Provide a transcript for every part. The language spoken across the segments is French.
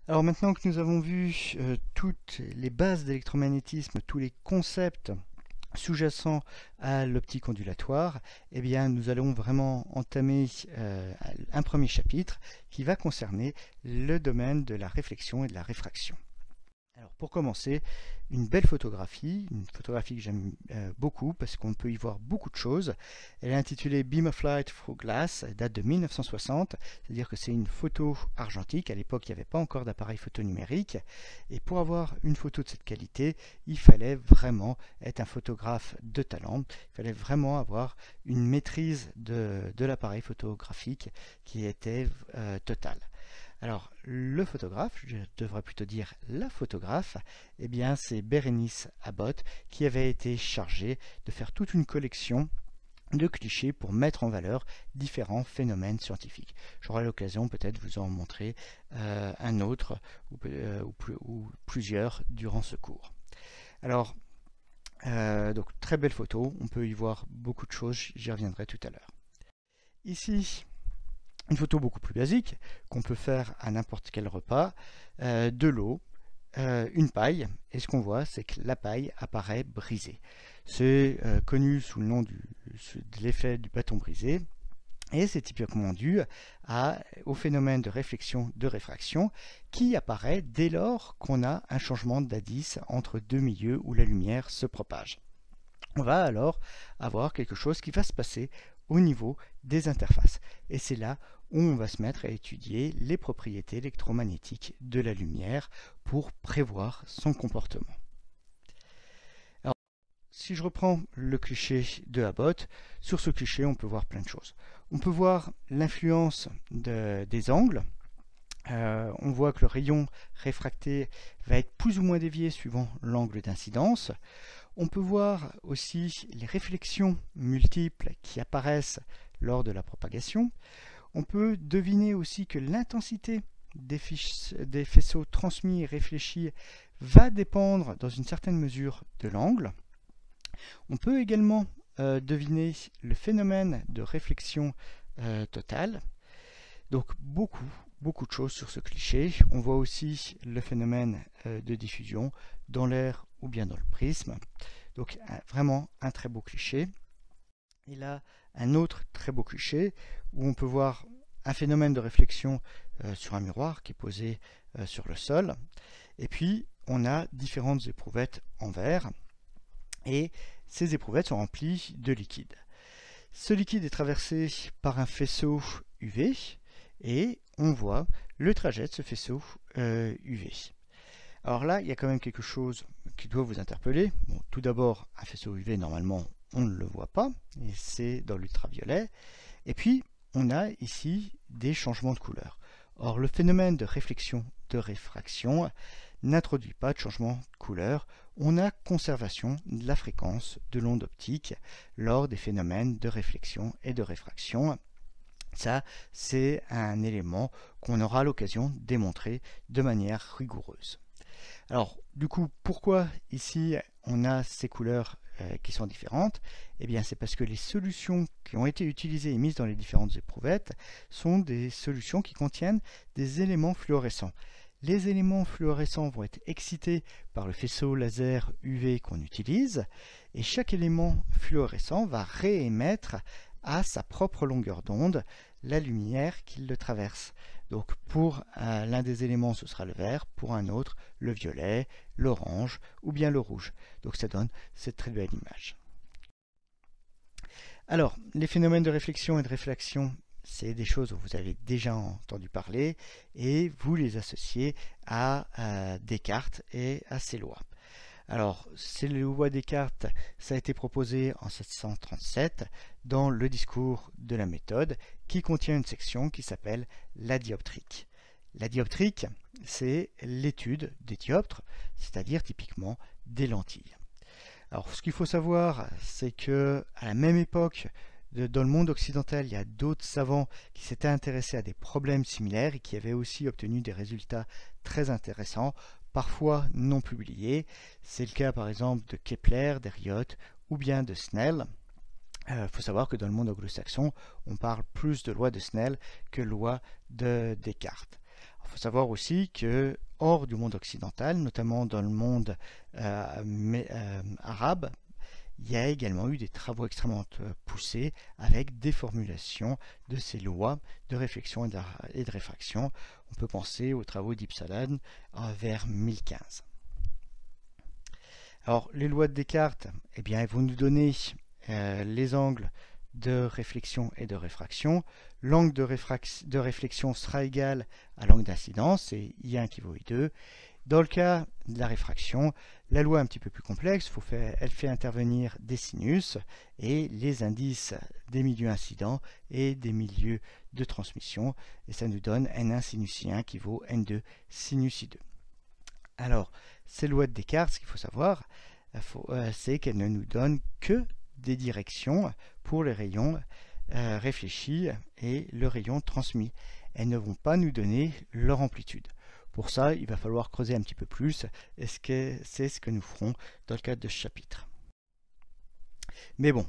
Alors maintenant que nous avons vu toutes les bases d'électromagnétisme, tous les concepts sous-jacents à l'optique ondulatoire, eh bien nous allons vraiment entamer un premier chapitre qui va concerner le domaine de la réflexion et de la réfraction. Alors pour commencer, une belle photographie, une photographie que j'aime beaucoup parce qu'on peut y voir beaucoup de choses. Elle est intitulée Beam of Light Through Glass, elle date de 1960, c'est-à-dire que c'est une photo argentique. À l'époque, il n'y avait pas encore d'appareil photo numérique. Et pour avoir une photo de cette qualité, il fallait vraiment être un photographe de talent. Il fallait vraiment avoir une maîtrise de l'appareil photographique qui était totale. Alors, le photographe, je devrais plutôt dire la photographe, eh bien c'est Bérénice Abbott qui avait été chargée de faire toute une collection de clichés pour mettre en valeur différents phénomènes scientifiques. J'aurai l'occasion peut-être de vous en montrer un autre ou plusieurs durant ce cours. Alors, donc très belle photo, on peut y voir beaucoup de choses, j'y reviendrai tout à l'heure. Ici, une photo beaucoup plus basique qu'on peut faire à n'importe quel repas, de l'eau, une paille, et ce qu'on voit c'est que la paille apparaît brisée. C'est connu sous le nom de l'effet du bâton brisé, et c'est typiquement dû au phénomène de réflexion de réfraction qui apparaît dès lors qu'on a un changement d'indice entre deux milieux où la lumière se propage. On va alors avoir quelque chose qui va se passer au niveau des interfaces. Et c'est là où on va se mettre à étudier les propriétés électromagnétiques de la lumière pour prévoir son comportement. Alors, si je reprends le cliché de Abbott, sur ce cliché, on peut voir plein de choses. On peut voir l'influence des angles. On voit que le rayon réfracté va être plus ou moins dévié suivant l'angle d'incidence. On peut voir aussi les réflexions multiples qui apparaissent lors de la propagation. On peut deviner aussi que l'intensité des faisceaux transmis et réfléchis va dépendre dans une certaine mesure de l'angle. On peut également deviner le phénomène de réflexion totale. Donc beaucoup de choses sur ce cliché. On voit aussi le phénomène de diffusion dans l'air ou bien dans le prisme. Donc vraiment un très beau cliché. Et là, un autre très beau cliché où on peut voir un phénomène de réflexion sur un miroir qui est posé sur le sol. Et puis, on a différentes éprouvettes en verre. Et ces éprouvettes sont remplies de liquide. Ce liquide est traversé par un faisceau UV et on voit le trajet de ce faisceau UV. Alors là, il y a quand même quelque chose qui doit vous interpeller. Bon, tout d'abord, un faisceau UV, normalement, on ne le voit pas, et c'est dans l'ultraviolet. Et puis, on a ici des changements de couleur. Or, le phénomène de réflexion de réfraction n'introduit pas de changement de couleur. On a conservation de la fréquence de l'onde optique lors des phénomènes de réflexion et de réfraction. Ça, c'est un élément qu'on aura l'occasion de démontrer de manière rigoureuse. Alors, du coup, pourquoi ici on a ces couleurs qui sont différentes? Eh bien, c'est parce que les solutions qui ont été utilisées et mises dans les différentes éprouvettes sont des solutions qui contiennent des éléments fluorescents. Les éléments fluorescents vont être excités par le faisceau laser UV qu'on utilise, et chaque élément fluorescent va réémettre à sa propre longueur d'onde la lumière qui le traverse. Donc pour l'un des éléments ce sera le vert, pour un autre le violet, l'orange ou bien le rouge. Donc ça donne cette très belle image. Alors les phénomènes de réflexion et de réfraction, c'est des choses dont vous avez déjà entendu parler et vous les associez à Descartes et à ses lois. Alors, ces lois des Descartes, ça a été proposé en 1737 dans le discours de la méthode qui contient une section qui s'appelle la dioptrique. La dioptrique, c'est l'étude des dioptres, c'est-à-dire typiquement des lentilles. Alors, ce qu'il faut savoir, c'est que à la même époque, dans le monde occidental, il y a d'autres savants qui s'étaient intéressés à des problèmes similaires et qui avaient aussi obtenu des résultats très intéressants, parfois non publiés. C'est le cas par exemple de Kepler, d'Herriot ou bien de Snell. Faut savoir que dans le monde anglo-saxon, on parle plus de loi de Snell que loi de Descartes. Il faut savoir aussi que hors du monde occidental, notamment dans le monde arabe, il y a également eu des travaux extrêmement poussés avec des formulations de ces lois de réflexion et de réfraction. On peut penser aux travaux d'Ibn vers 1015. Alors, les lois de Descartes, eh bien, elles vont nous donner les angles de réflexion et de réfraction. L'angle de réflexion sera égal à l'angle d'incidence, c'est I1 qui vaut I2. Dans le cas de la réfraction, la loi est un petit peu plus complexe, elle fait intervenir des sinus et les indices des milieux incidents et des milieux de transmission, et ça nous donne N1 sinus I1 qui vaut N2 sinus I2. Alors, ces lois de Descartes, ce qu'il faut savoir, c'est qu'elles ne nous donnent que des directions pour les rayons réfléchis et le rayon transmis. Elles ne vont pas nous donner leur amplitude. Pour ça, il va falloir creuser un petit peu plus, et c'est ce que nous ferons dans le cadre de ce chapitre. Mais bon,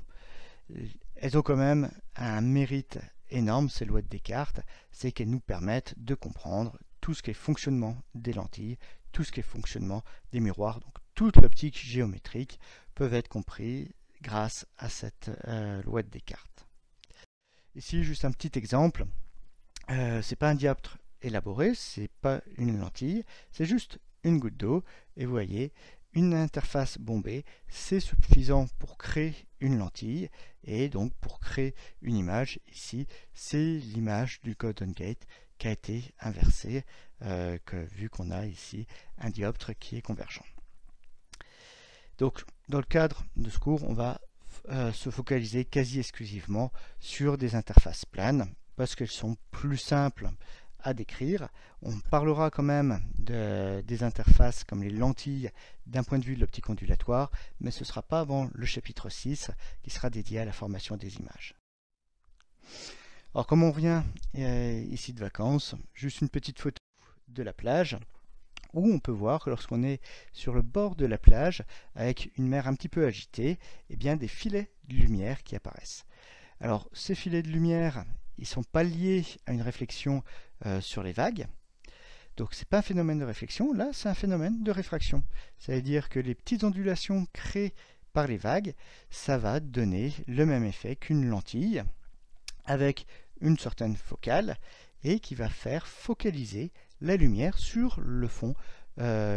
elles ont quand même un mérite énorme, ces lois de Descartes, c'est qu'elles nous permettent de comprendre tout ce qui est fonctionnement des lentilles, tout ce qui est fonctionnement des miroirs, donc toute l'optique géométrique peuvent être compris grâce à cette loi de Descartes. Ici, juste un petit exemple, c'est pas un dioptre élaboré, c'est pas une lentille, c'est juste une goutte d'eau, et vous voyez, une interface bombée, c'est suffisant pour créer une lentille, et donc pour créer une image, ici, c'est l'image du Golden Gate qui a été inversée, vu qu'on a ici un dioptre qui est convergent. Donc, dans le cadre de ce cours, on va se focaliser quasi exclusivement sur des interfaces planes, parce qu'elles sont plus simples à décrire. On parlera quand même des interfaces comme les lentilles d'un point de vue de l'optique ondulatoire, mais ce ne sera pas avant le chapitre 6 qui sera dédié à la formation des images. Alors comme on revient ici de vacances, juste une petite photo de la plage, où on peut voir que lorsqu'on est sur le bord de la plage avec une mer un petit peu agitée, eh bien des filets de lumière qui apparaissent. Alors ces filets de lumière, ils ne sont pas liés à une réflexion sur les vagues. Donc ce n'est pas un phénomène de réflexion, là c'est un phénomène de réfraction. Ça veut dire que les petites ondulations créées par les vagues, ça va donner le même effet qu'une lentille avec une certaine focale et qui va faire focaliser la lumière sur le fond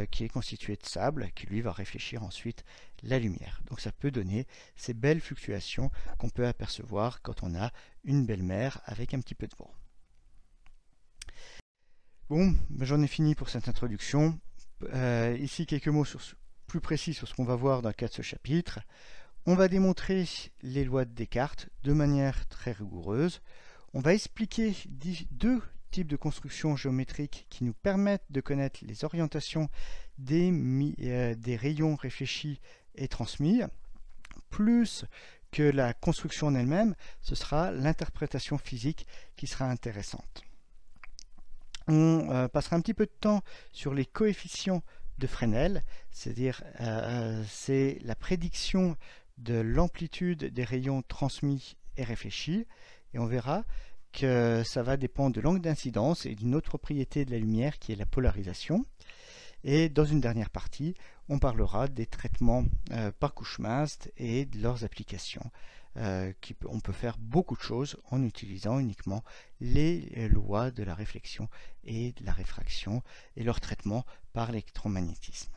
qui est constitué de sable, qui lui va réfléchir ensuite la lumière. Donc ça peut donner ces belles fluctuations qu'on peut apercevoir quand on a une belle mer avec un petit peu de vent. Bon, j'en ai fini pour cette introduction. Ici quelques mots plus précis sur ce qu'on va voir dans le cadre de ce chapitre. On va démontrer les lois de Descartes de manière très rigoureuse. On va expliquer deux types de constructions géométriques qui nous permettent de connaître les orientations des rayons réfléchis et transmis. Plus que la construction en elle-même, ce sera l'interprétation physique qui sera intéressante. On passera un petit peu de temps sur les coefficients de Fresnel, c'est-à-dire c'est la prédiction de l'amplitude des rayons transmis et réfléchis, et on verra que ça va dépendre de l'angle d'incidence et d'une autre propriété de la lumière qui est la polarisation. Et dans une dernière partie, on parlera des traitements par couche mince et de leurs applications. On peut faire beaucoup de choses en utilisant uniquement les lois de la réflexion et de la réfraction et leur traitement par l'électromagnétisme.